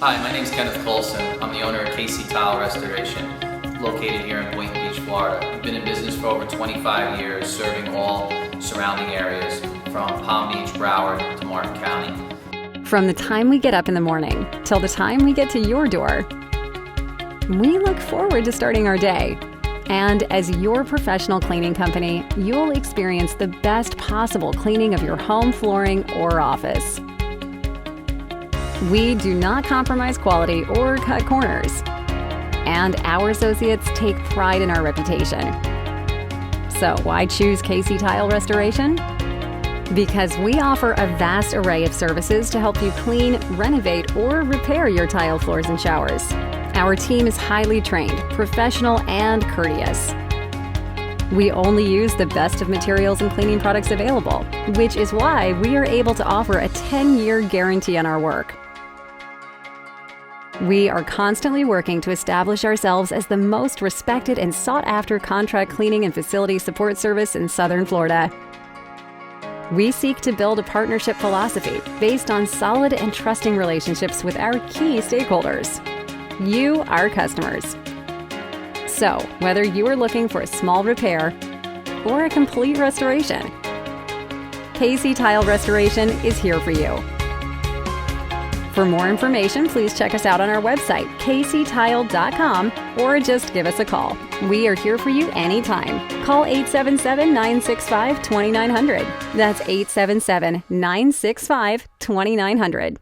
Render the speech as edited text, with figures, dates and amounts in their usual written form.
Hi, my name's Kenneth Colson. I'm the owner of KC Tile Restoration, located here in Boynton Beach, Florida. We've been in business for over 25 years, serving all surrounding areas from Palm Beach, Broward to Martin County. From the time we get up in the morning till the time we get to your door, we look forward to starting our day. And as your professional cleaning company, you'll experience the best possible cleaning of your home, flooring, or office. We do not compromise quality or cut corners. And our associates take pride in our reputation. So why choose KC Tile Restoration? Because we offer a vast array of services to help you clean, renovate, or repair your tile floors and showers. Our team is highly trained, professional, and courteous. We only use the best of materials and cleaning products available, which is why we are able to offer a 10-year guarantee on our work. We are constantly working to establish ourselves as the most respected and sought-after contract cleaning and facility support service in Southern Florida. We seek to build a partnership philosophy based on solid and trusting relationships with our key stakeholders, you, our customers. So, whether you are looking for a small repair or a complete restoration, KC Tile Restoration is here for you. For more information, please check us out on our website, kctile.com, or just give us a call. We are here for you anytime. Call 877-965-2900. That's 877-965-2900.